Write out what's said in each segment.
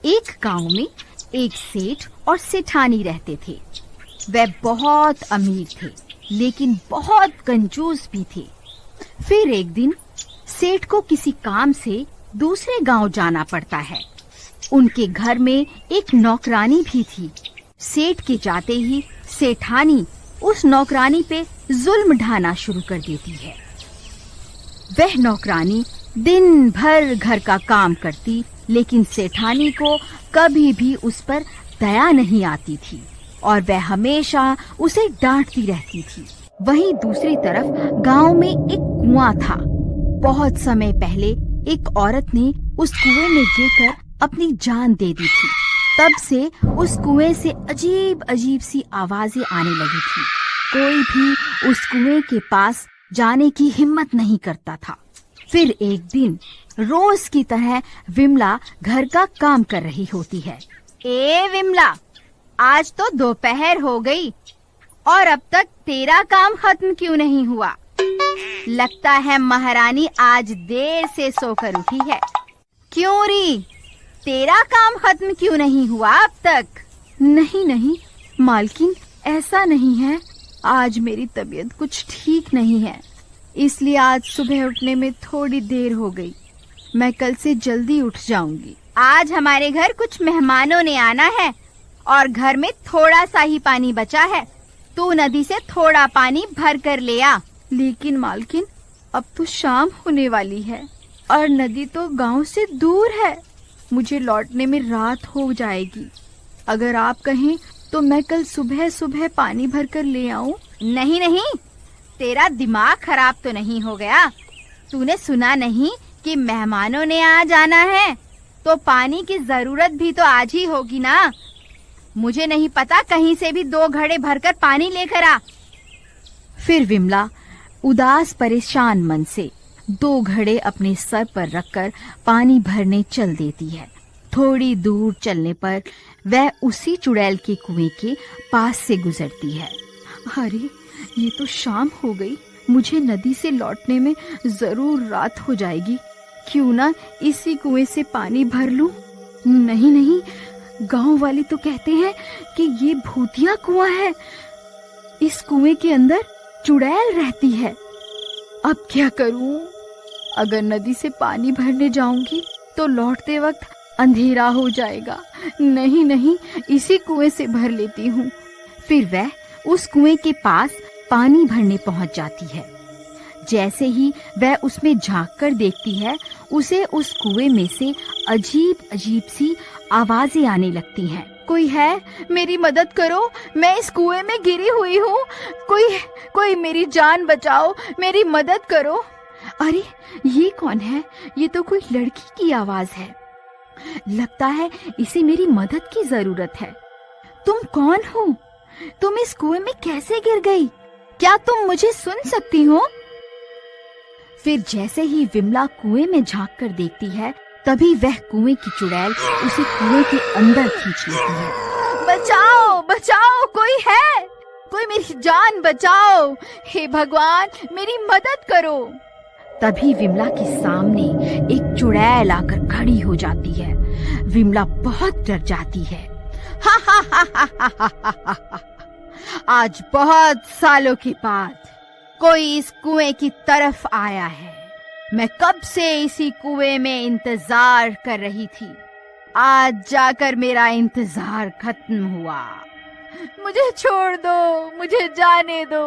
एक गांव में एक सेठ और सेठानी रहते थे। वे बहुत अमीर थे, लेकिन बहुत कंजूस भी थे। फिर एक दिन सेठ को किसी काम से दूसरे गांव जाना पड़ता है। उनके घर में एक नौकरानी भी थी। सेठ के जाते ही सेठानी उस नौकरानी पे जुल्म ढाना शुरू कर देती है। वह नौकरानी दिन भर घर का काम करती, लेकिन सेठानी को कभी भी उस पर दया नहीं आती थी और वह हमेशा उसे डांटती रहती थी। वहीं दूसरी तरफ गांव में एक कुआं था। बहुत समय पहले एक औरत ने उस कुएं में गिरकर अपनी जान दे दी थी। तब से उस कुएं से अजीब अजीब सी आवाजें आने लगी थी। कोई भी उस कुएं के पास जाने की हिम्मत नहीं करता था। फिर एक दिन रोज की तरह विमला घर का काम कर रही होती है। ए विमला, आज तो दोपहर हो गई और अब तक तेरा काम खत्म क्यों नहीं हुआ? लगता है महारानी आज देर से सोकर उठी है। क्यों री, तेरा काम खत्म क्यों नहीं हुआ अब तक? नहीं नहीं मालकिन, ऐसा नहीं है। आज मेरी तबीयत कुछ ठीक नहीं है, इसलिए आज सुबह उठने में थोड़ी देर हो गई। मैं कल से जल्दी उठ जाऊंगी। आज हमारे घर कुछ मेहमानों ने आना है और घर में थोड़ा सा ही पानी बचा है। तू नदी से थोड़ा पानी भर कर ले आ। लेकिन मालकिन, अब तो शाम होने वाली है और नदी तो गांव से दूर है। मुझे लौटने में रात हो जाएगी। अगर आप कहें तो मैं कल सुबह सुबह पानी भर कर ले आऊं? नहीं नहीं, तेरा दिमाग खराब तो नहीं हो गया? तूने सुना नहीं कि मेहमानों ने आ जाना है, तो पानी की जरूरत भी तो आज ही होगी ना। मुझे नहीं पता, कहीं से भी 2 घड़े भरकर पानी लेकर आ। फिर विमला उदास परेशान मन से 2 घड़े अपने सर पर रखकर पानी भरने चल देती है। थोड़ी दूर चलने पर वह उसी चुड़ैल के कुएं के पास से गुजरती है। अरे, ये तो शाम हो गई। मुझे नदी से लौटने में जरूर रात हो जाएगी। क्यों ना इसी कुएं से पानी भर लूं? नहीं नहीं, गांव वाले तो कहते हैं कि ये भूतिया कुआं है। इस कुएं के अंदर चुड़ैल रहती है। अब क्या करूं? अगर नदी से पानी भरने जाऊंगी तो लौटते वक्त अंधेरा हो जाएगा। नहीं नहीं, इसी कुएं से भर लेती हूँ। फिर वह उस कुएं के पास पानी भरने पहुंच जाती है। जैसे ही वह उसमें झांककर देखती है, उसे उस कुएं में से अजीब अजीब सी आवाजें आने लगती हैं। कोई है? मेरी मदद करो, मैं इस कुएं में गिरी हुई हूँ। कोई मेरी जान बचाओ, मेरी मदद करो। अरे, ये कौन है? ये तो कोई लड़की की आवाज है। लगता है इसे मेरी मदद की जरूरत है। तुम कौन हो? तुम इस कुएं में कैसे गिर गई? क्या तुम मुझे सुन सकती हो? फिर जैसे ही विमला कुएं में झांक कर देखती है, तभी वह कुएं की चुड़ैल उसे कुएं के अंदर खींच लेती है। बचाओ बचाओ, कोई है? कोई मेरी जान बचाओ। हे भगवान, मेरी मदद करो। तभी विमला के सामने एक चुड़ैल आकर खड़ी हो जाती है। विमला बहुत डर जाती है। हा हा हा हा हा हा हा। आज बहुत सालों के बाद कोई इस कुएं की तरफ आया है। मैं कब से इसी कुएं में इंतजार कर रही थी। आज जाकर मेरा इंतजार खत्म हुआ। मुझे छोड़ दो, मुझे जाने दो।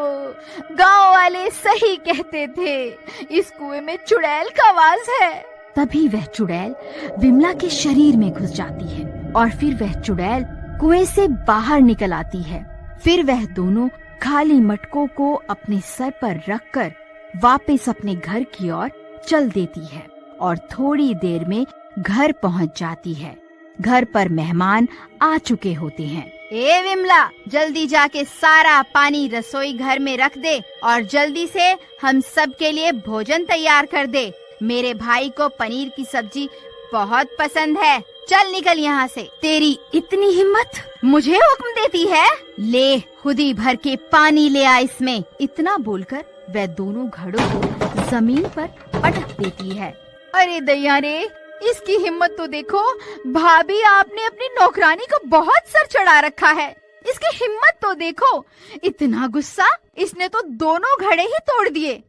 गांव वाले सही कहते थे, इस कुएं में चुड़ैल का वास है। तभी वह चुड़ैल विमला के शरीर में घुस जाती है और फिर वह चुड़ैल कुएं से बाहर निकल आती है। फिर वह दोनों खाली मटकों को अपने सर पर रखकर वापस अपने घर की ओर चल देती है और थोड़ी देर में घर पहुंच जाती है। घर पर मेहमान आ चुके होते हैं। ए विमला, जल्दी जाके सारा पानी रसोई घर में रख दे और जल्दी से हम सब के लिए भोजन तैयार कर दे। मेरे भाई को पनीर की सब्जी बहुत पसंद है। चल निकल यहाँ से। तेरी इतनी हिम्मत? मुझे हुक्म देती है? ले, खुद ही भर के पानी ले आ इसमें। इतना बोलकर वह दोनों घड़ों को जमीन पर पटक देती है। अरे दैया रे, इसकी हिम्मत तो देखो। भाभी, आपने अपनी नौकरानी को बहुत सर चढ़ा रखा है। इसकी हिम्मत तो देखो। इतना गुस्सा, इसने तो दोनों घड़े ही तोड़ दिए।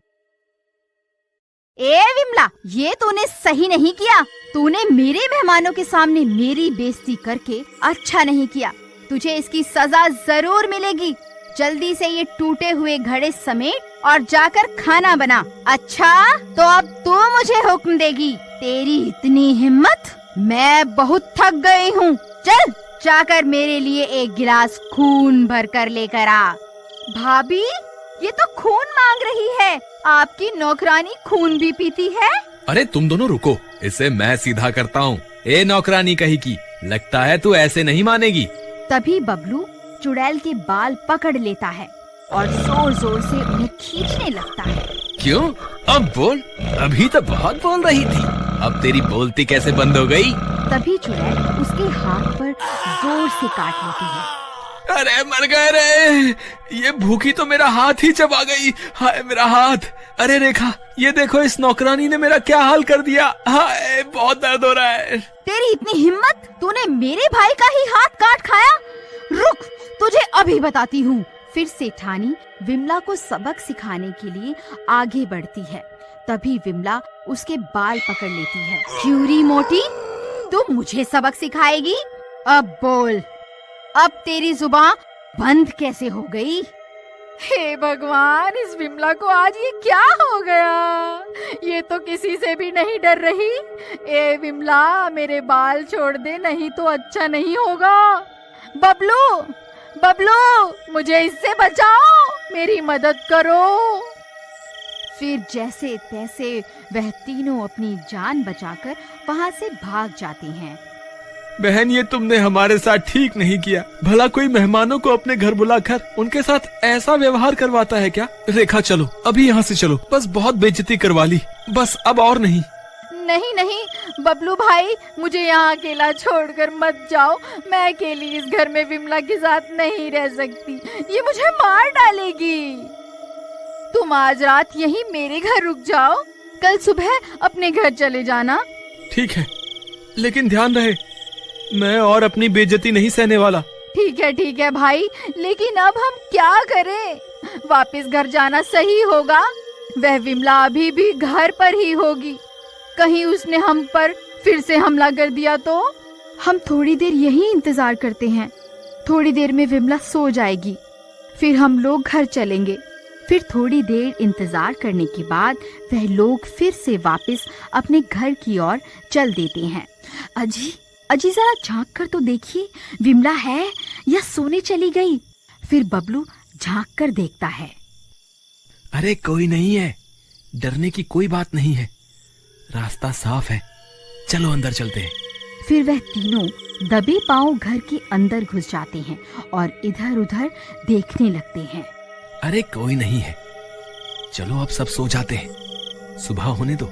ए विमला, ये तूने सही नहीं किया। तूने मेरे मेहमानों के सामने मेरी बेइज्जती करके अच्छा नहीं किया। तुझे इसकी सजा जरूर मिलेगी। जल्दी से ये टूटे हुए घड़े समेट और जाकर खाना बना। अच्छा, तो अब तू मुझे हुक्म देगी? तेरी इतनी हिम्मत? मैं बहुत थक गई हूँ। चल, जाकर मेरे लिए एक गिलास खून भर कर लेकर आ। भाभी, ये तो खून मांग रही है। आपकी नौकरानी खून भी पीती है? अरे तुम दोनों रुको, इसे मैं सीधा करता हूँ। ए नौकरानी कहीं की, लगता है तू ऐसे नहीं मानेगी। तभी बबलू चुड़ैल के बाल पकड़ लेता है और जोर जोर से उन्हें खींचने लगता है। क्यों? अब बोल। अभी तो बहुत बोल रही थी, अब तेरी बोलती कैसे बंद हो गई? तभी चुड़ैल उसके हाथ पर जोर से काट लेती है। अरे मर गए रे, ये भूखी तो मेरा हाथ ही चबा गई। हाय मेरा हाथ। अरे रेखा, ये देखो इस नौकरानी ने मेरा क्या हाल कर दिया। हाय, बहुत दर्द हो रहा है। तेरी इतनी हिम्मत, तूने मेरे भाई का ही हाथ काट खाया? रुक, तुझे अभी बताती हूँ। फिर सेठानी विमला को सबक सिखाने के लिए आगे बढ़ती है। तभी विमला उसके बाल पकड़ लेती है। क्यूरी मोटी, तू मुझे सबक सिखाएगी? अब बोल, अब तेरी जुबान बंद कैसे हो गई? हे भगवान, इस विमला को आज ये क्या हो गया? ये तो किसी से भी नहीं डर रही। ए विमला, मेरे बाल छोड़ दे, नहीं तो अच्छा नहीं होगा। बबलू, बबलू, मुझे इससे बचाओ, मेरी मदद करो। फिर जैसे तैसे वह तीनों अपनी जान बचाकर वहाँ से भाग जाते हैं। बहन, ये तुमने हमारे साथ ठीक नहीं किया। भला कोई मेहमानों को अपने घर बुलाकर उनके साथ ऐसा व्यवहार करवाता है क्या? रेखा, चलो अभी यहाँ से चलो। बस बहुत बेइज्जती करवा ली, बस अब और नहीं। नहीं नहीं बबलू भाई, मुझे यहाँ अकेला छोड़कर मत जाओ। मैं अकेली इस घर में विमला के साथ नहीं रह सकती, ये मुझे मार डालेगी। तुम आज रात यहीं मेरे घर रुक जाओ, कल सुबह अपने घर चले जाना। ठीक है, लेकिन ध्यान रहे, मैं और अपनी बेइज्जती नहीं सहने वाला। ठीक है भाई, लेकिन अब हम क्या करें? वापस घर जाना सही होगा। वह विमला अभी भी घर पर ही होगी। कहीं उसने हम पर फिर से हमला कर दिया तो? हम थोड़ी देर यहीं इंतजार करते हैं। थोड़ी देर में विमला सो जाएगी, फिर हम लोग घर चलेंगे। फिर थोड़ी देर इंतजार करने के बाद वह लोग फिर से वापस अपने घर की ओर चल देते हैं। अजी जरा झांक कर तो देखिए, विमला है या सोने चली गई? फिर बबलू झांक कर देखता है। अरे कोई नहीं है, डरने की कोई बात नहीं है, रास्ता साफ है, चलो अंदर चलते हैं। फिर वह तीनों दबे पांव घर के अंदर घुस जाते हैं और इधर उधर देखने लगते हैं। अरे कोई नहीं है, चलो अब सब सो जाते हैं, सुबह होने दो।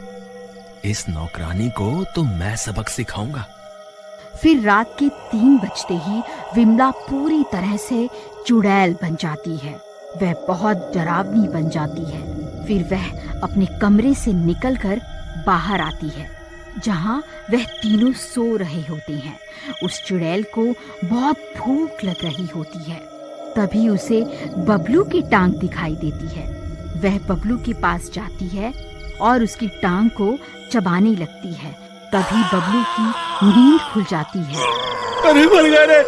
इस नौकरानी को तो मैं सबक सिखाऊंगा। फिर रात के 3 बजते ही विमला पूरी तरह से चुड़ैल बन जाती है। वह बहुत डरावनी बन जाती है। फिर वह अपने कमरे से निकलकर बाहर आती है, जहाँ वह तीनों सो रहे होते हैं। उस चुड़ैल को बहुत भूख लग रही होती है। तभी उसे बबलू की टांग दिखाई देती है। वह बबलू के पास जाती है और उसकी टांग को चबाने लगती है। तभी बबलू की नींद खुल जाती है। अरे मर गए रे,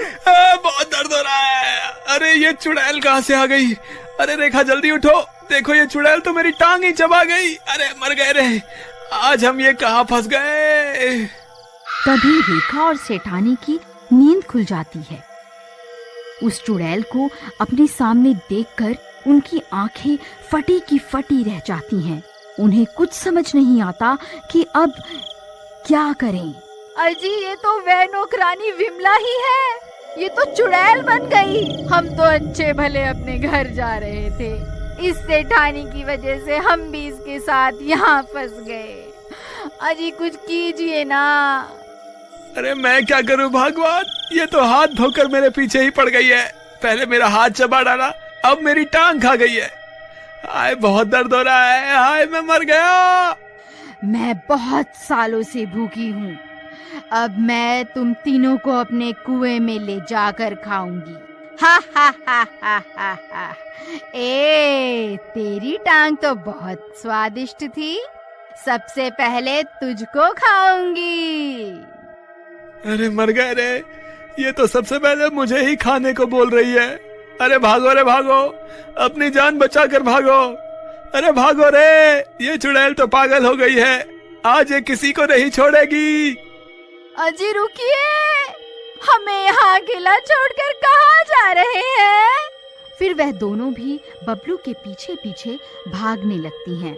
बहुत दर्द हो रहा है। अरे ये चुड़ैल कहाँ से आ गई? अरे रेखा जल्दी उठो, देखो ये चुड़ैल तो मेरी टांग ही चबा गई। अरे मर गए रे, आज हम ये कहाँ फंस गए। तभी रेखा और सेठानी की नींद खुल जाती है। उस चुड़ैल को अपने सामने देखकर उनकी आंखें फटी की फटी रह जाती हैं। उन्हें कुछ समझ नहीं आता कि अब क्या करें। अजी, ये तो वह नौकरानी विमला ही है। ये तो चुड़ैल बन गई। हम तो अच्छे भले अपने घर जा रहे थे, इस सेठानी की वजह से हम भी इसके साथ यहाँ फंस गए। अजी कुछ कीजिए ना। अरे मैं क्या करूं भगवान, ये तो हाथ धोकर मेरे पीछे ही पड़ गई है। पहले मेरा हाथ चबा डाला, अब मेरी टांग खा गई है। हाय बहुत दर्द हो रहा है, हाय मैं मर गया। मैं बहुत सालों से भूखी हूँ। अब मैं तुम तीनों को अपने कुएं में ले जाकर खाऊंगी। हा हा हा हा हा हा। ए, तेरी टांग तो बहुत स्वादिष्ट थी, सबसे पहले तुझको खाऊंगी। अरे मर गए रे, ये तो सबसे पहले मुझे ही खाने को बोल रही है। अरे भागो रे भागो, अपनी जान बचा कर भागो। अरे भागो रे, ये चुड़ैल तो पागल हो गई है, आज ये किसी को नहीं छोड़ेगी। अजी रुकिए, हमें यहाँ अकेला छोड़कर कहाँ जा रहे हैं? फिर वह दोनों भी बबलू के पीछे पीछे भागने लगती हैं।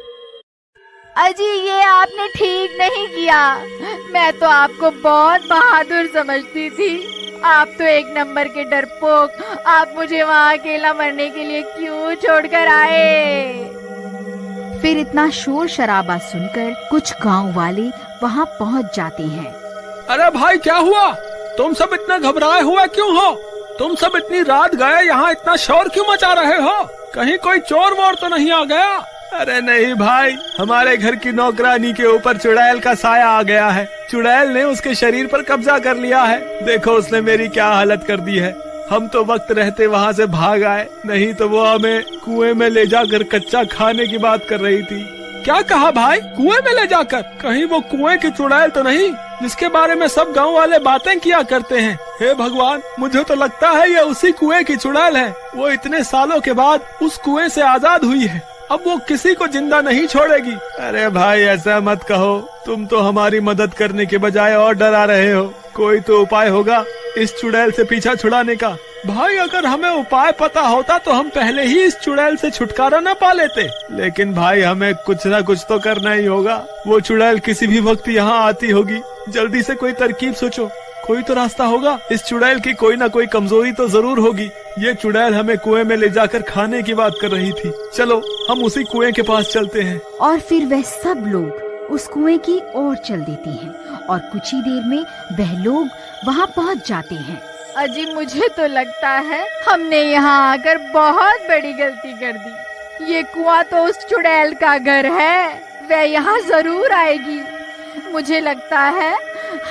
अजी ये आपने ठीक नहीं किया, मैं तो आपको बहुत बहादुर समझती थी। आप तो एक नंबर के डरपोक, आप मुझे वहाँ अकेला मरने के लिए क्यों छोड़कर आए? फिर इतना शोर शराबा सुनकर कुछ गांव वाले वहाँ पहुँच जाते हैं। अरे भाई क्या हुआ? तुम सब इतना घबराए हुए क्यों हो? तुम सब इतनी रात गए यहाँ इतना शोर क्यों मचा रहे हो? कहीं कोई चोर वोर तो नहीं आ गया? अरे नहीं भाई, हमारे घर की नौकरानी के ऊपर चुड़ैल का साया आ गया है। चुड़ैल ने उसके शरीर पर कब्जा कर लिया है। देखो उसने मेरी क्या हालत कर दी है। हम तो वक्त रहते वहाँ से भाग आए, नहीं तो वो हमें कुएं में ले जाकर कच्चा खाने की बात कर रही थी। क्या कहा भाई? कुएं में ले जाकर? कहीं वो कुएं की चुड़ैल तो नहीं जिसके बारे में सब गांव वाले बातें किया करते हैं? हे भगवान, मुझे तो लगता है ये उसी कुएं की चुड़ैल है। वो इतने सालों के बाद उस कुएं से आजाद हुई है, अब वो किसी को जिंदा नहीं छोड़ेगी। अरे भाई ऐसा मत कहो, तुम तो हमारी मदद करने के बजाय और डरा रहे हो। कोई तो उपाय होगा इस चुड़ैल से पीछा छुड़ाने का। भाई अगर हमें उपाय पता होता तो हम पहले ही इस चुड़ैल से छुटकारा न पा लेते। लेकिन भाई हमें कुछ न कुछ तो करना ही होगा। वो चुड़ैल किसी भी वक्त यहाँ आती होगी। जल्दी से कोई तरकीब सोचो, कोई तो रास्ता होगा। इस चुड़ैल की कोई ना कोई कमजोरी तो जरूर होगी। ये चुड़ैल हमें कुएं में ले जाकर खाने की बात कर रही थी। चलो हम उसी कुएं के पास चलते हैं। और फिर वह सब लोग उस कुएं की ओर चल देती हैं और कुछ ही देर में वह लोग वहाँ पहुँच जाते हैं। अजी मुझे तो लगता है हमने यहाँ आकर बहुत बड़ी गलती कर दी। ये कुआं तो उस चुड़ैल का घर है, वह यहाँ जरूर आएगी। मुझे लगता है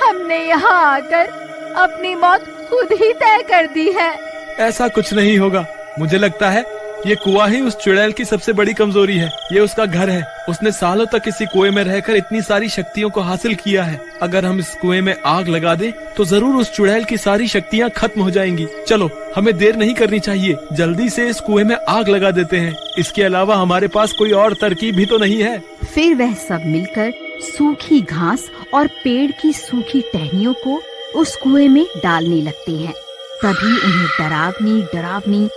हमने यहाँ आकर अपनी मौत खुद ही तय कर दी है। ऐसा कुछ नहीं होगा, मुझे लगता है ये कुआं ही उस चुड़ैल की सबसे बड़ी कमजोरी है। ये उसका घर है। उसने सालों तक इसी कुएं में रहकर इतनी सारी शक्तियों को हासिल किया है। अगर हम इस कुएं में आग लगा दें तो जरूर उस चुड़ैल की सारी शक्तियां खत्म हो जाएंगी। चलो हमें देर नहीं करनी चाहिए, जल्दी से इस कुएं में आग लगा देते हैं। इसके अलावा हमारे पास कोई और तरकीब भी तो नहीं है। फिर वह सब मिलकर सूखी घास और पेड़ की सूखी टहनियों को उस कुएं में डालने लगते हैं। तभी उन्हें डरावनी डरावनी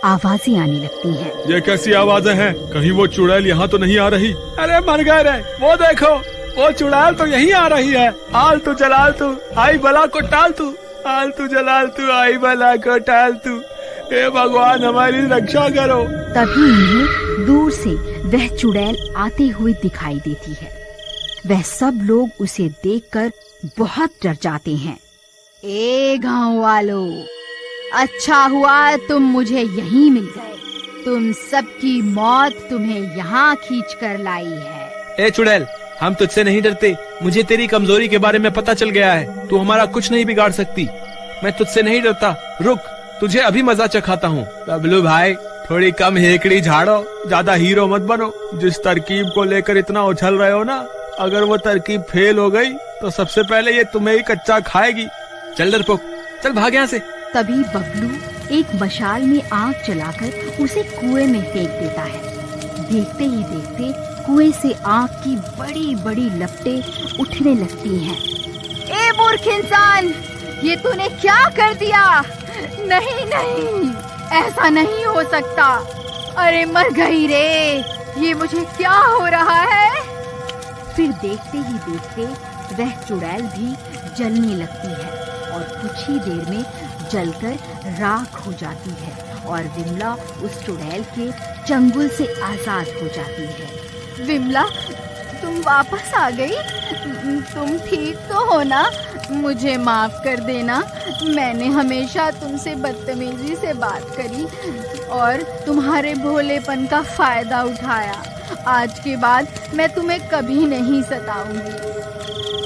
आवाजें आने लगती हैं। ये कैसी आवाजें हैं? कहीं वो चुड़ैल यहाँ तो नहीं आ रही? अरे मर गए रे, वो देखो वो चुड़ैल तो यहीं आ रही है। आल तू जलाल तू आई बला को टाल तू, आल तू जलाल तू आई बला को टाल तू। हे भगवान हमारी रक्षा करो। तभी उन्हें दूर से वह चुड़ैल आते हुए दिखाई देती है। वह सब लोग उसे देखकर बहुत डर जाते हैं। ए गांव वालों, अच्छा हुआ तुम मुझे यहीं मिल गए। तुम सबकी मौत तुम्हें यहाँ खींच कर लाई है। ए चुड़ैल, हम तुझसे नहीं डरते। मुझे तेरी कमजोरी के बारे में पता चल गया है। तू हमारा कुछ नहीं बिगाड़ सकती। मैं तुझसे नहीं डरता। रुक, तुझे अभी मजा चखाता हूँ। बबलू भाई थोड़ी कम हेकड़ी झाड़ो, ज्यादा हीरो मत बनो। जिस तरकीब को लेकर इतना उछल रहे हो ना, अगर वो तरकीब फेल हो गई तो सबसे पहले ये तुम्हें ही कच्चा खाएगी। चल डरपोक, चल भाग यहाँ से। तभी बबलू एक मशाल में आग जलाकर उसे कुएं में फेंक देता है। देखते ही देखते कुएं से आग की बड़ी बड़ी लपटें उठने लगती हैं। ए मूर्ख इंसान, ये तूने क्या कर दिया? नहीं नहीं, ऐसा नहीं हो सकता। अरे मर गई रे, ये मुझे क्या हो रहा है? फिर देखते ही देखते वह चुड़ैल भी जलने लगती है और कुछ ही देर में जलकर राख हो जाती है और विमला उस चुड़ैल के चंगुल से आजाद हो जाती है। विमला, तुम वापस आ गई? तुम ठीक तो हो ना? मुझे माफ कर देना, मैंने हमेशा तुमसे बदतमीजी से बात करी। और तुम्हारे भोलेपन का फायदा उठाया। आज के बाद मैं तुम्हें कभी नहीं सताऊंगी।